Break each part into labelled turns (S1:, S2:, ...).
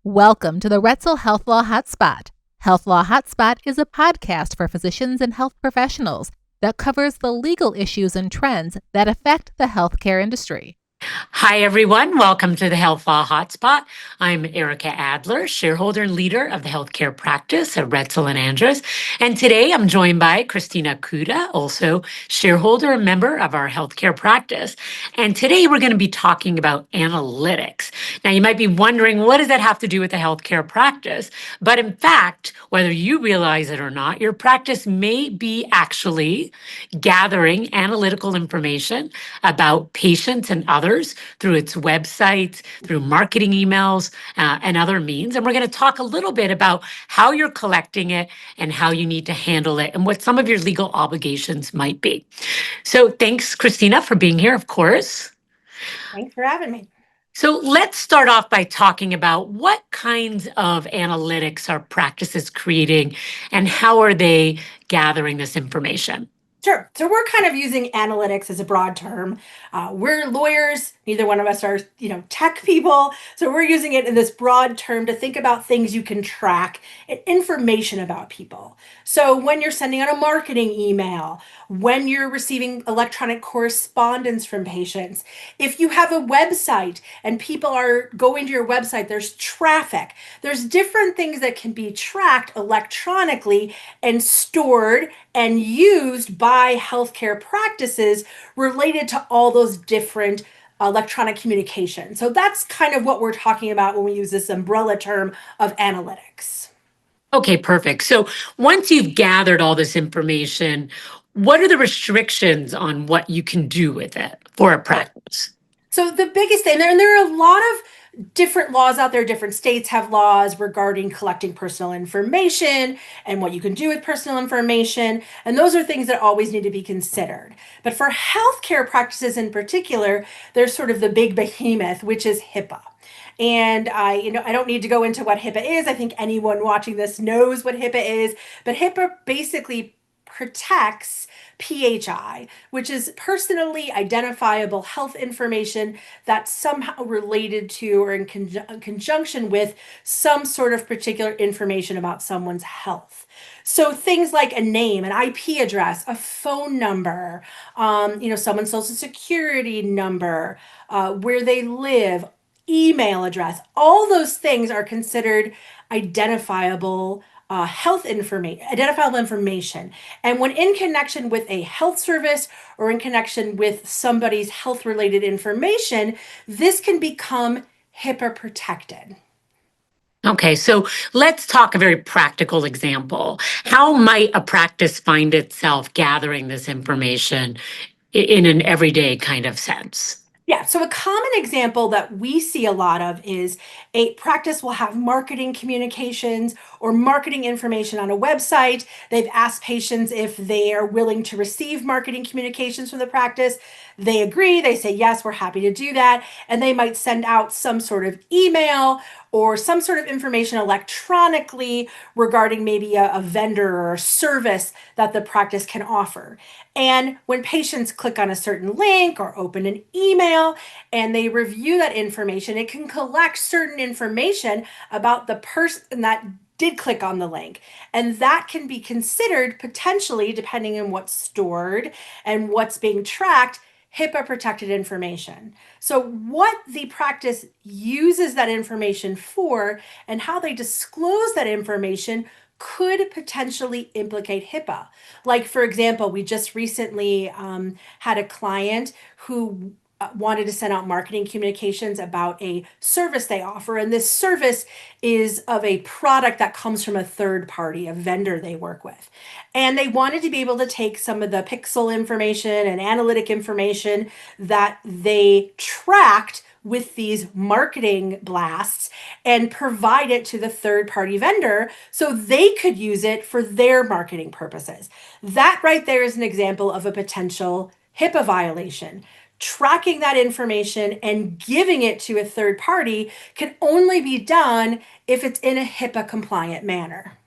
S1: Welcome to the Retzel Health Law Hotspot. Health Law Hotspot is a podcast for physicians and health professionals that covers the legal issues and trends that affect the healthcare industry.
S2: Hi, everyone. Welcome to the Health Law Hotspot. I'm Erica Adler, shareholder and leader of the healthcare practice at Retzel and Andrus. And today I'm joined by Christina Kuda, also shareholder and member of our healthcare practice. And today we're going to be talking about analytics. Now, you might be wondering, what does that have to do with the healthcare practice? But in fact, whether you realize it or not, your practice may be actually gathering analytical information about patients and others through its website, through marketing emails, and other means. And we're going to talk a little bit about how you're collecting it and how you need to handle it and what some of your legal obligations might be. So thanks, Christina, for being here, of course.
S3: Thanks for having me.
S2: So let's start off by talking about what kinds of analytics are practices creating and how are they gathering this information?
S3: Sure. So we're kind of using analytics as a broad term. We're lawyers. Neither one of us are, tech people. So we're using it in this broad term to think about things you can track and information about people. So when you're sending out a marketing email, when you're receiving electronic correspondence from patients, if you have a website and people are going to your website, there's traffic. There's different things that can be tracked electronically and stored and used by healthcare practices related to all those different electronic communication. So that's kind of what we're talking about when we use this umbrella term of analytics.
S2: Okay, perfect. So once you've gathered all this information, what are the restrictions on what you can do with it for a practice?
S3: So the biggest thing, and there are a lot of different laws out there. Different states have laws regarding collecting personal information and what you can do with personal information. And those are things that always need to be considered. But for healthcare practices in particular, there's sort of the big behemoth, which is HIPAA. And I don't need to go into what HIPAA is. I think anyone watching this knows what HIPAA is. But HIPAA basically protects PHI, which is personally identifiable health information that's somehow related to or in conjunction with some sort of particular information about someone's health. So things like a name, an IP address, a phone number, someone's social security number, where they live, email address, all those things are considered identifiable identifiable information. And when in connection with a health service or in connection with somebody's health related information, this can become HIPAA protected.
S2: Okay, so let's talk a very practical example. How might a practice find itself gathering this information in an everyday kind of sense?
S3: Yeah, so a common example that we see a lot of is a practice will have marketing communications or marketing information on a website. They've asked patients if they are willing to receive marketing communications from the practice. They agree, they say, yes, we're happy to do that. And they might send out some sort of email or some sort of information electronically regarding maybe a vendor or a service that the practice can offer. And when patients click on a certain link or open an email and they review that information, it can collect certain information about the person that did click on the link. And that can be considered potentially, depending on what's stored and what's being tracked, HIPAA protected information. So what the practice uses that information for and how they disclose that information could potentially implicate HIPAA. Like, for example, we just recently had a client who wanted to send out marketing communications about a service they offer. And this service is of a product that comes from a third party, a vendor they work with. And they wanted to be able to take some of the pixel information and analytic information that they tracked with these marketing blasts and provide it to the third party vendor so they could use it for their marketing purposes. That right there is an example of a potential HIPAA violation. Tracking that information and giving it to a third party can only be done if it's in a HIPAA compliant manner.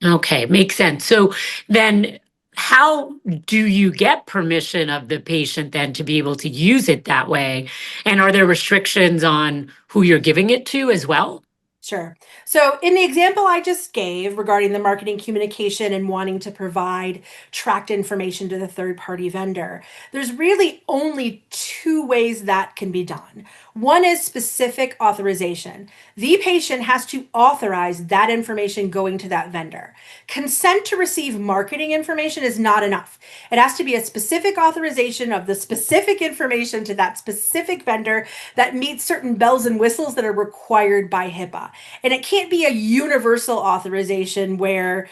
S2: Okay, makes sense. So then how do you get permission of the patient then to be able to use it that way? And are there restrictions on who you're giving it to as well?
S3: Sure. So, in the example I just gave regarding the marketing communication and wanting to provide tracked information to the third party vendor, there's really only two ways that can be done. One is specific authorization. The patient has to authorize that information going to that vendor. Consent to receive marketing information is not enough. It has to be a specific authorization of the specific information to that specific vendor that meets certain bells and whistles that are required by HIPAA. And it can't be a universal authorization where,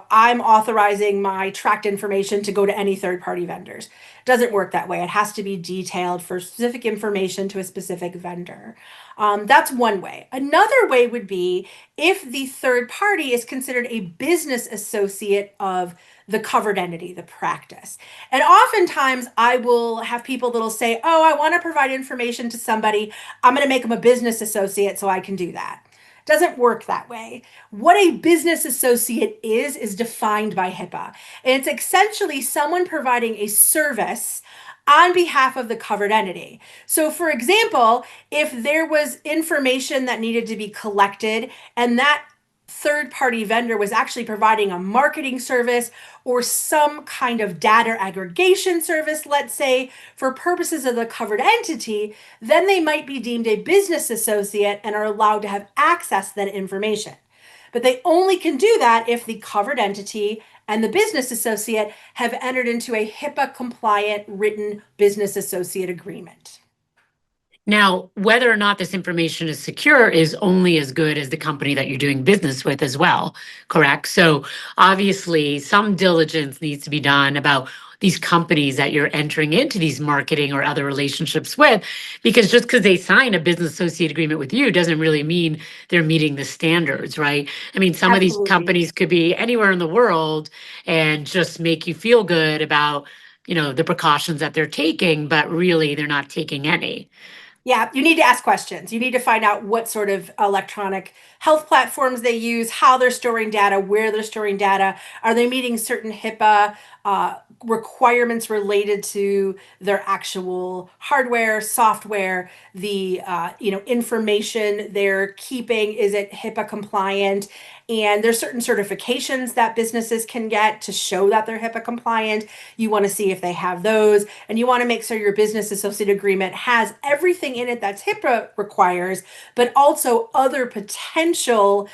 S3: I'm authorizing my tracked information to go to any third party vendors. It doesn't work that way. It has to be detailed for specific information to a specific vendor. That's one way. Another way would be if the third party is considered a business associate of the covered entity, the practice. And oftentimes I will have people that'll say, oh, I want to provide information to somebody. I'm going to make them a business associate so I can do that. Doesn't work that way. What a business associate is defined by HIPAA. And it's essentially someone providing a service on behalf of the covered entity. So, for example, if there was information that needed to be collected and that third party vendor was actually providing a marketing service or some kind of data aggregation service, let's say, for purposes of the covered entity, then they might be deemed a business associate and are allowed to have access to that information. But they only can do that if the covered entity and the business associate have entered into a HIPAA compliant written business associate agreement.
S2: Now, whether or not this information is secure is only as good as the company that you're doing business with as well, correct? So obviously, some diligence needs to be done about these companies that you're entering into these marketing or other relationships with, because just because they sign a business associate agreement with you doesn't really mean they're meeting the standards, right? I mean, some of these
S3: Absolutely.
S2: companies could be anywhere in the world and just make you feel good about, the precautions that they're taking, but really they're not taking any.
S3: Yeah, you need to ask questions. You need to find out what sort of electronic health platforms they use, how they're storing data, where they're storing data. Are they meeting certain HIPAA requirements related to their actual hardware, software, the information they're keeping? Is it HIPAA compliant? And there's certain certifications that businesses can get to show that they're HIPAA compliant. You want to see if they have those, and you want to make sure your business associate agreement has everything in it that's HIPAA requires, but also other potential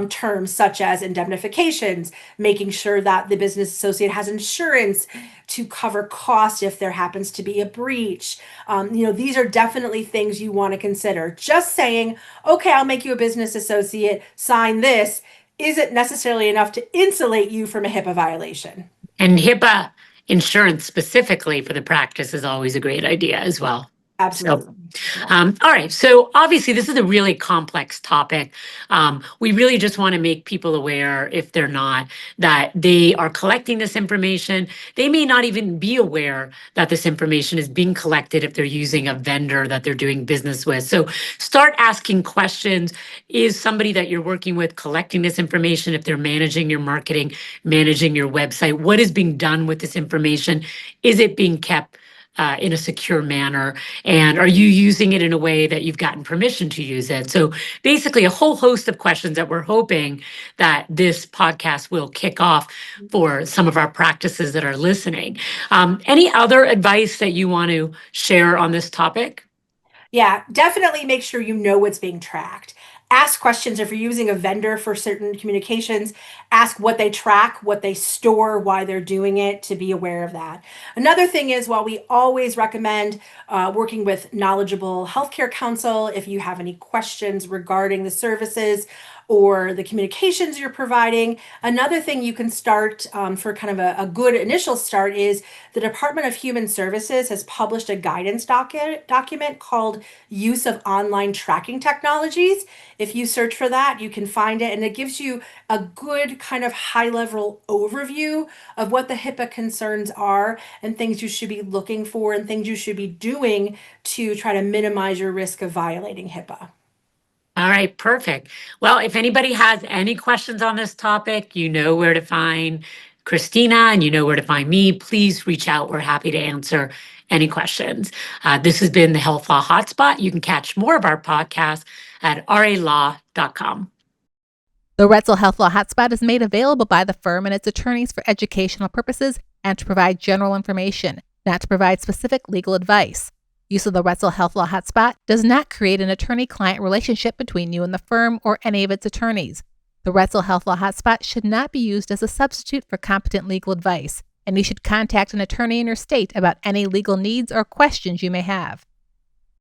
S3: terms such as indemnifications, making sure that the business associate has insurance to cover costs if there happens to be a breach. These are definitely things you want to consider. Just saying, okay, I'll make you a business associate, sign this, isn't necessarily enough to insulate you from a HIPAA violation.
S2: And HIPAA insurance specifically for the practice is always a great idea as well. So,
S3: Absolutely. Yeah.
S2: all right. So obviously, this is a really complex topic. We really just want to make people aware, if they're not, that they are collecting this information. They may not even be aware that this information is being collected if they're using a vendor that they're doing business with. So start asking questions. Is somebody that you're working with collecting this information? If they're managing your marketing, managing your website, what is being done with this information? Is it being kept in a secure manner? And are you using it in a way that you've gotten permission to use it? So basically a whole host of questions that we're hoping that this podcast will kick off for some of our practices that are listening. Any other advice that you want to share on this topic?
S3: Yeah, definitely make sure you know what's being tracked. Ask questions if you're using a vendor for certain communications. Ask what they track, what they store, why they're doing it, to be aware of that. Another thing is, while we always recommend working with knowledgeable healthcare counsel, if you have any questions regarding the services or the communications you're providing, another thing you can start for kind of a good initial start is the Department of Human Services has published a guidance document called Use of Online Tracking Technologies. If you search for that, you can find it, and it gives you a good kind of high level overview of what the HIPAA concerns are and things you should be looking for and things you should be doing to try to minimize your risk of violating HIPAA.
S2: All right, perfect. Well, if anybody has any questions on this topic, you know where to find Christina, and you know where to find me. Please reach out. We're happy to answer any questions. This has been the Health Law Hotspot. You can catch more of our podcast at ralaw.com.
S1: The Retzel Health Law Hotspot is made available by the firm and its attorneys for educational purposes and to provide general information, not to provide specific legal advice. Use of the Retzel Health Law Hotspot does not create an attorney-client relationship between you and the firm or any of its attorneys. The Retzel Health Law Hotspot should not be used as a substitute for competent legal advice, and you should contact an attorney in your state about any legal needs or questions you may have.